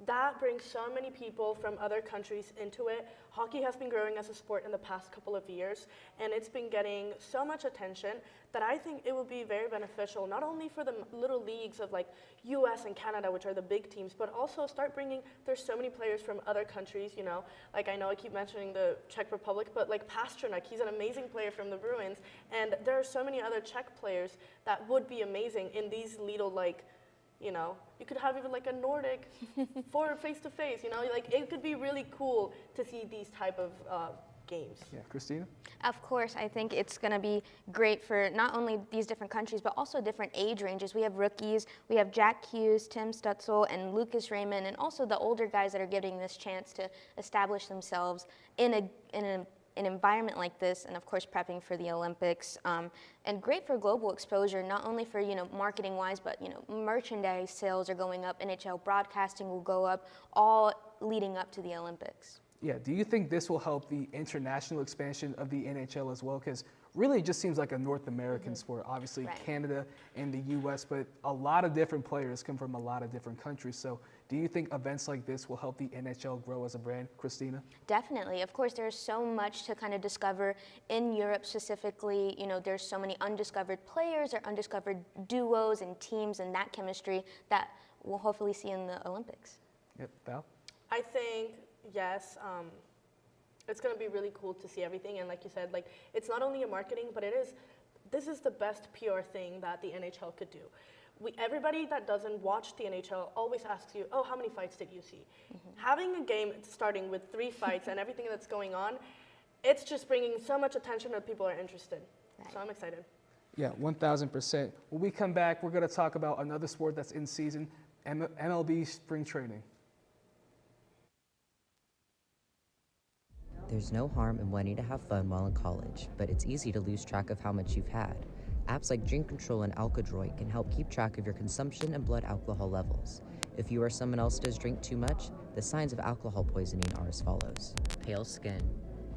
that brings so many people from other countries into it. Hockey has been growing as a sport in the past couple of years, and it's been getting so much attention that I think it will be very beneficial, not only for the little leagues of like US and Canada, which are the big teams, but also start bringing, there's so many players from other countries, like I know I keep mentioning the Czech Republic, but like Pasternak, he's an amazing player from the Bruins, and there are so many other Czech players that would be amazing in these little you could have even like a Nordic for face-to-face, like it could be really cool to see these type of games. Yeah, Christina? Of course, I think it's going to be great for not only these different countries, but also different age ranges. We have rookies, we have Jack Hughes, Tim Stutzel, and Lucas Raymond, and also the older guys that are getting this chance to establish themselves in an environment like this, and of course prepping for the Olympics, and great for global exposure, not only for marketing wise, but merchandise sales are going up, NHL broadcasting will go up, all leading up to the Olympics. Yeah, do you think this will help the international expansion of the NHL as well? Because really it just seems like a North American sport. Obviously Canada and the US, but a lot of different players come from a lot of different countries. So do you think events like this will help the NHL grow as a brand? Christina? Definitely. Of course, there's so much to kind of discover in Europe specifically. There's so many undiscovered players or undiscovered duos and teams and that chemistry that we'll hopefully see in the Olympics. Yep, Val? I think, yes, it's going to be really cool to see everything. And like you said, it's not only a marketing, but this is the best PR thing that the NHL could do. Everybody that doesn't watch the NHL always asks you, oh, how many fights did you see? Having a game starting with 3 fights and everything that's going on, it's just bringing so much attention that people are interested. So I'm excited. Yeah, 1,000%. When we come back, we're going to talk about another sport that's in season, MLB spring training. There's no harm in wanting to have fun while in college, but it's easy to lose track of how much you've had. Apps like Drink Control and Alkadroit can help keep track of your consumption and blood alcohol levels. If you or someone else does drink too much, the signs of alcohol poisoning are as follows: pale skin,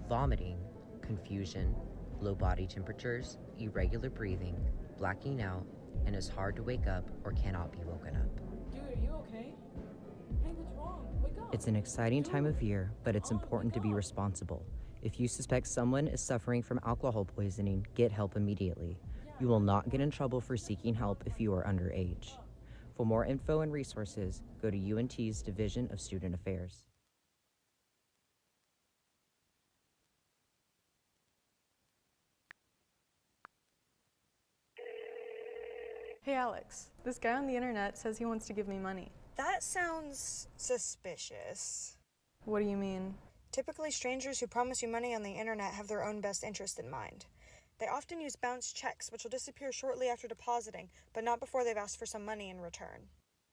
vomiting, confusion, low body temperatures, irregular breathing, blacking out, and is hard to wake up or cannot be woken up. Dude, are you okay? Hey, what's wrong? Wake up. It's an exciting time of year, but it's important to be responsible. If you suspect someone is suffering from alcohol poisoning, get help immediately. You will not get in trouble for seeking help if you are underage. For more info and resources, go to UNT's Division of Student Affairs. Hey Alex, this guy on the internet says he wants to give me money. That sounds suspicious. What do you mean? Typically, strangers who promise you money on the internet have their own best interest in mind. They often use bounced checks, which will disappear shortly after depositing, but not before they've asked for some money in return.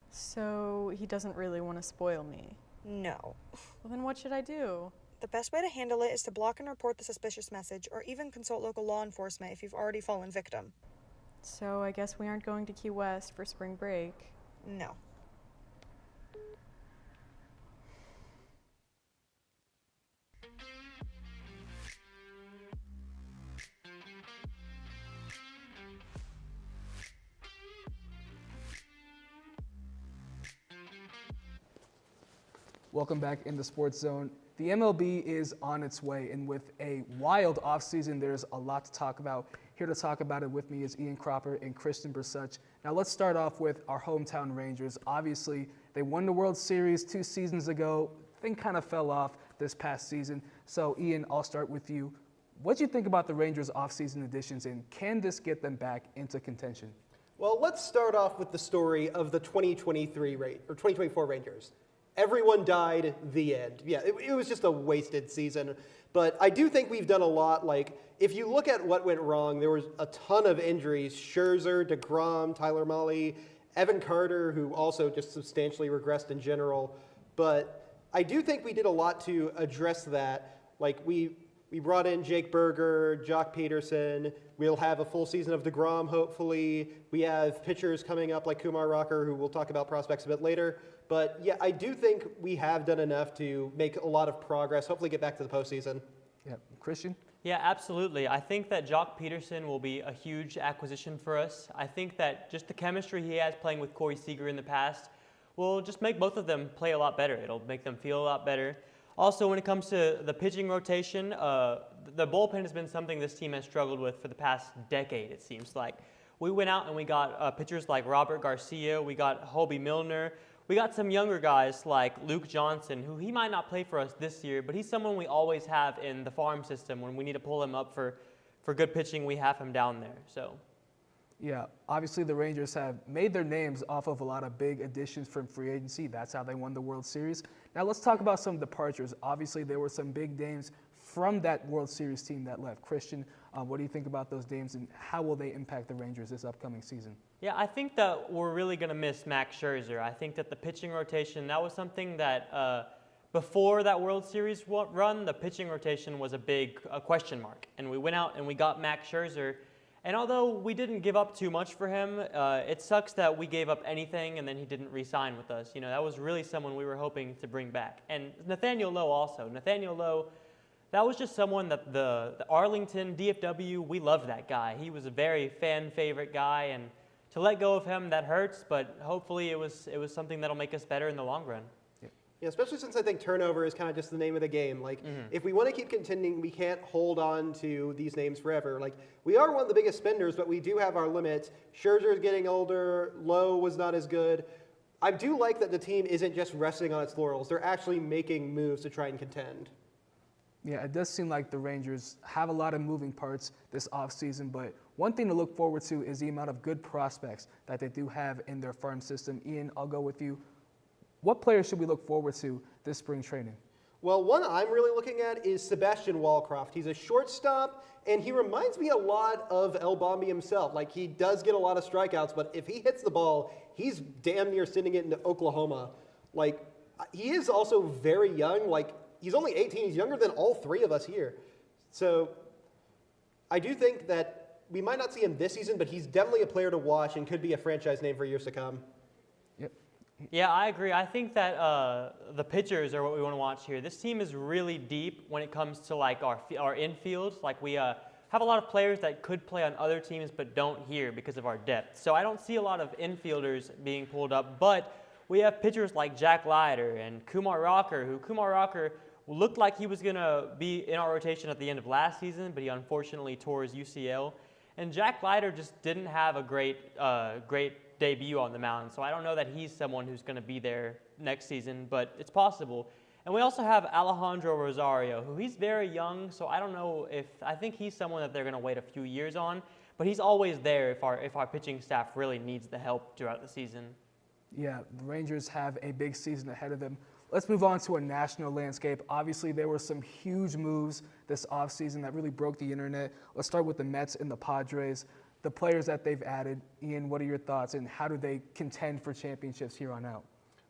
So he doesn't really want to spoil me? No. Well, then what should I do? The best way to handle it is to block and report the suspicious message, or even consult local law enforcement if you've already fallen victim. So I guess we aren't going to Key West for spring break. No. Welcome back in the Sports Zone. The MLB is on its way, and with a wild offseason, there's a lot to talk about. Here to talk about it with me is Ian Cropper and Christian Brsuch. Now let's start off with our hometown Rangers. Obviously, they won the World Series 2 seasons ago. Thing kind of fell off this past season. So Ian, I'll start with you. What do you think about the Rangers offseason additions, and can this get them back into contention? Well, let's start off with the story of the 2024 Rangers. Everyone died, the end. Yeah, it was just a wasted season. But I do think we've done a lot. Like, if you look at what went wrong, there was a ton of injuries. Scherzer, DeGrom, Tyler Mahle, Evan Carter, who also just substantially regressed in general. But I do think we did a lot to address that. Like, we brought in Jake Berger, Jock Peterson. We'll have a full season of DeGrom, hopefully. We have pitchers coming up like Kumar Rocker, who we'll talk about prospects a bit later. But yeah, I do think we have done enough to make a lot of progress, hopefully get back to the postseason. Yeah, Christian? Yeah, absolutely. I think that Jock Peterson will be a huge acquisition for us. I think that just the chemistry he has playing with Corey Seager in the past will just make both of them play a lot better. It'll make them feel a lot better. Also, when it comes to the pitching rotation, the bullpen has been something this team has struggled with for the past decade, it seems like. We went out and we got pitchers like Robert Garcia, we got Hobie Milner, we got some younger guys like Luke Johnson, who he might not play for us this year, but he's someone we always have in the farm system. When we need to pull him up for good pitching, we have him down there. So, yeah, obviously the Rangers have made their names off of a lot of big additions from free agency. That's how they won the World Series. Now let's talk about some departures. Obviously there were some big names from that World Series team that left. Christian, what do you think about those names, and how will they impact the Rangers this upcoming season? yeah, I think that we're really going to miss Max Scherzer. I think that the pitching rotation, that was something that before that World Series run, the pitching rotation was a big question mark. And we went out and we got Max Scherzer. And although we didn't give up too much for him, it sucks that we gave up anything and then he didn't re-sign with us. You know, that was really someone we were hoping to bring back. And Nathaniel Lowe also. Nathaniel Lowe, that was just someone that the Arlington, DFW, we loved that guy. He was a very fan favorite guy, and to let go of him, that hurts, but hopefully it was something that'll make us better in the long run. Yeah, especially since I think turnover is kind of just the name of the game. Like, if we want to keep contending, we can't hold on to these names forever. Like, we are one of the biggest spenders, but we do have our limits. Scherzer is getting older. Lowe was not as good. I do like that the team isn't just resting on its laurels. They're actually making moves to try and contend. Yeah, it does seem like the Rangers have a lot of moving parts this offseason, but one thing to look forward to is the amount of good prospects that they do have in their farm system. Ian, I'll go with you. What players should we look forward to this spring training? Well, one I'm really looking at is Sebastian Walcroft. He's a shortstop, and he reminds me a lot of El Bombi himself. Like, he does get a lot of strikeouts, but if he hits the ball, he's damn near sending it into Oklahoma. Like, he is also very young. Like, he's only 18. He's younger than all three of us here. So I do think that we might not see him this season, but he's definitely a player to watch and could be a franchise name for years to come. Yeah, I agree. I think that the pitchers are what we want to watch here. This team is really deep when it comes to like our infield. Like we have a lot of players that could play on other teams but don't here because of our depth. So I don't see a lot of infielders being pulled up, but we have pitchers like Jack Leiter and Kumar Rocker, who Kumar Rocker looked like he was going to be in our rotation at the end of last season, but he unfortunately tore his UCL. And Jack Leiter just didn't have a great debut on the mound, so I don't know that he's someone who's going to be there next season, but it's possible. And we also have Alejandro Rosario, who he's very young, so I don't know I think he's someone that they're going to wait a few years on, but he's always there if our pitching staff really needs the help throughout the season. Yeah, the Rangers have a big season ahead of them. Let's move on to a national landscape. Obviously, there were some huge moves this offseason that really broke the internet. Let's start with the Mets and the Padres. The players that they've added, Ian, what are your thoughts, and how do they contend for championships here on out?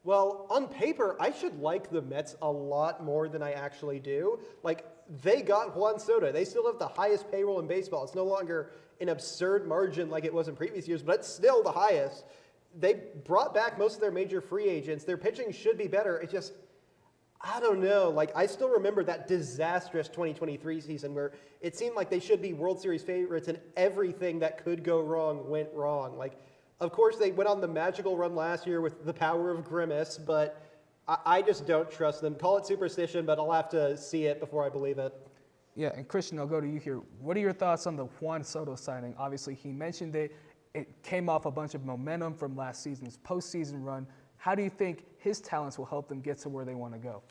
Well, on paper, I should like the Mets a lot more than I actually do. Like, they got Juan Soto. They still have the highest payroll in baseball. It's no longer an absurd margin like it was in previous years, but it's still the highest. They brought back most of their major free agents. Their pitching should be better. It just, I don't know. Like, I still remember that disastrous 2023 season where it seemed like they should be World Series favorites and everything that could go wrong went wrong. Like, of course, they went on the magical run last year with the power of Grimace, but I just don't trust them. Call it superstition, but I'll have to see it before I believe it. Yeah, and Christian, I'll go to you here. What are your thoughts on the Juan Soto signing? Obviously, he mentioned it. It came off a bunch of momentum from last season's postseason run. How do you think his talents will help them get to where they want to go?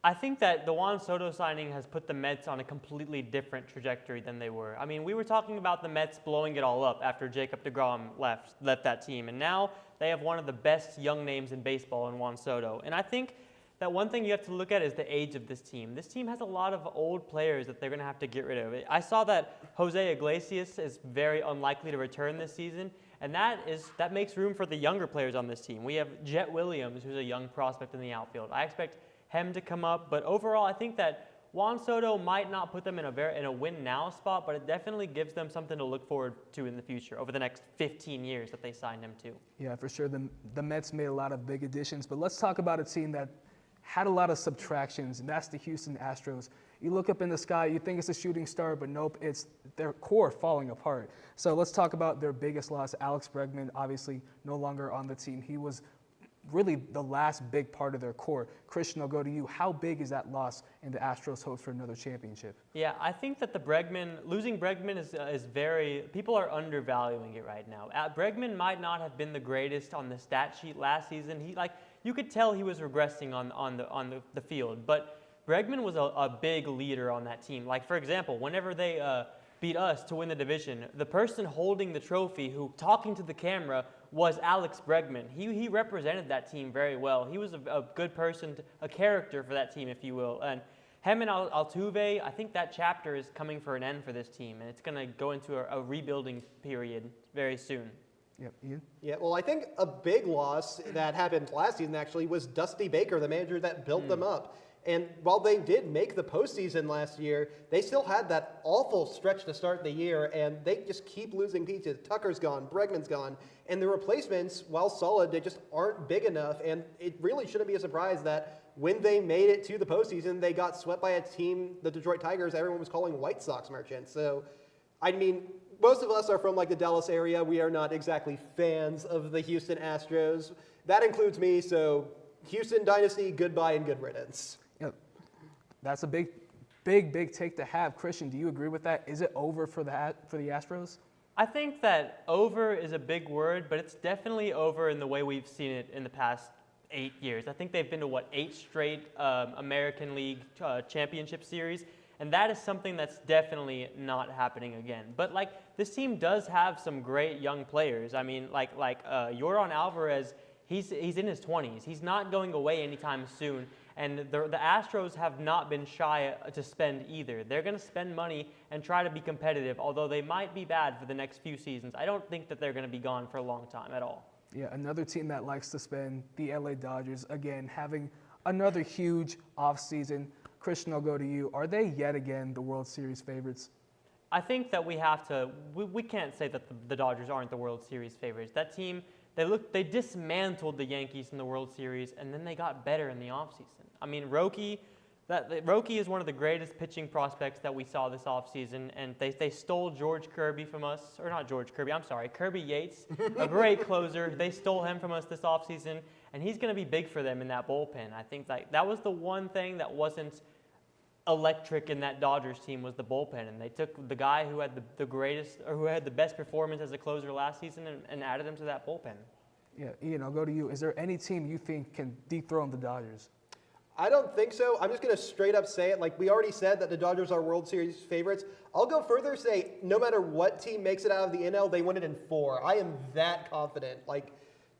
I think that the Juan Soto signing has put the Mets on a completely different trajectory than they were. I mean, we were talking about the Mets blowing it all up after Jacob deGrom left that team, and now they have one of the best young names in baseball in Juan Soto. And I think that one thing you have to look at is the age of this team. This team has a lot of old players that they're going to have to get rid of. I saw that Jose Iglesias is very unlikely to return this season, and that makes room for the younger players on this team. We have Jet Williams, who's a young prospect in the outfield. I expect him to come up, but overall, I think that Juan Soto might not put them in a win now spot, but it definitely gives them something to look forward to in the future over the next 15 years that they signed him to. Yeah, for sure. The Mets made a lot of big additions, but let's talk about a team that had a lot of subtractions, and that's the Houston Astros. You look up in the sky, you think it's a shooting star, but nope, it's their core falling apart. So let's talk about their biggest loss. Alex Bregman, obviously no longer on the team. He was really the last big part of their core. Christian, I'll go to you. How big is that loss in the Astros' hopes for another championship? Yeah, I think that losing Bregman is very, people are undervaluing it right now. Bregman might not have been the greatest on the stat sheet last season. You could tell he was regressing on the field, but Bregman was a big leader on that team. Like, for example, whenever they beat us to win the division, the person holding the trophy who talking to the camera was Alex Bregman. He represented that team very well. He was a good person, a character for that team, if you will. And him and Altuve, I think that chapter is coming for an end for this team, and it's going to go into a rebuilding period very soon. Yep, Ian? Yeah, well, I think a big loss that happened last season actually was Dusty Baker, the manager that built them up. And while they did make the postseason last year, they still had that awful stretch to start the year, and they just keep losing pieces. Tucker's gone, Bregman's gone, and the replacements, while solid, they just aren't big enough, and it really shouldn't be a surprise that when they made it to the postseason, they got swept by a team, the Detroit Tigers, everyone was calling White Sox merchants. So, I mean, most of us are from like the Dallas area. We are not exactly fans of the Houston Astros. That includes me, so Houston dynasty, goodbye and good riddance. Yep. That's a big take to have. Christian, do you agree with that? Is it over for the Astros? I think that over is a big word, but it's definitely over in the way we've seen it in the past 8 years. I think they've been to, 8 straight American League championship series, and that is something that's definitely not happening again. But, this team does have some great young players. I mean, Yordan Alvarez, he's in his 20s. He's not going away anytime soon. And the Astros have not been shy to spend either. They're going to spend money and try to be competitive, although they might be bad for the next few seasons. I don't think that they're going to be gone for a long time at all. Yeah, another team that likes to spend, the LA Dodgers, again, having another huge offseason. Christian, I'll go to you. Are they yet again the World Series favorites? I think that we can't say that the Dodgers aren't the World Series favorites. That team, they dismantled the Yankees in the World Series, and then they got better in the offseason. I mean, Roki is one of the greatest pitching prospects that we saw this offseason, and they stole Kirby Yates, a great closer. They stole him from us this offseason, and he's going to be big for them in that bullpen. I think that was the one thing that wasn't electric in that Dodgers team was the bullpen, and they took the guy who had the best performance as a closer last season and added him to that bullpen. Yeah, Ian, I'll go to you. Is there any team you think can dethrone the Dodgers? I don't think so. I'm just going to straight up say it. Like we already said that the Dodgers are World Series favorites. I'll go further, say no matter what team makes it out of the NL, they win it in 4. I am that confident. Like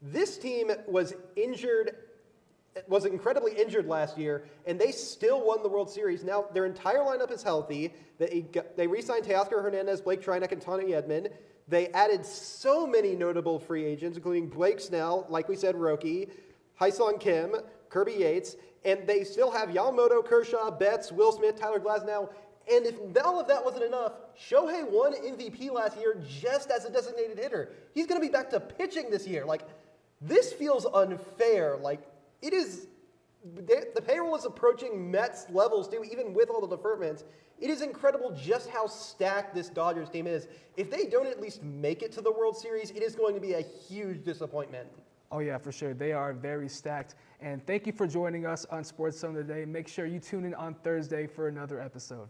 this team was incredibly injured last year, and they still won the World Series. Now, their entire lineup is healthy. They re-signed Teoscar Hernandez, Blake Trinek, and Tony Edman. They added so many notable free agents, including Blake Snell, like we said, Roki, Hyesung Kim, Kirby Yates, and they still have Yamamoto, Kershaw, Betts, Will Smith, Tyler Glasnow. And if all of that wasn't enough, Shohei won MVP last year just as a designated hitter. He's going to be back to pitching this year. Like, this feels unfair. Like, it is, the payroll is approaching Mets levels too, even with all the deferments. It is incredible just how stacked this Dodgers team is. If they don't at least make it to the World Series, it is going to be a huge disappointment. Oh yeah, for sure. They are very stacked. And thank you for joining us on Sportszone today. Make sure you tune in on Thursday for another episode.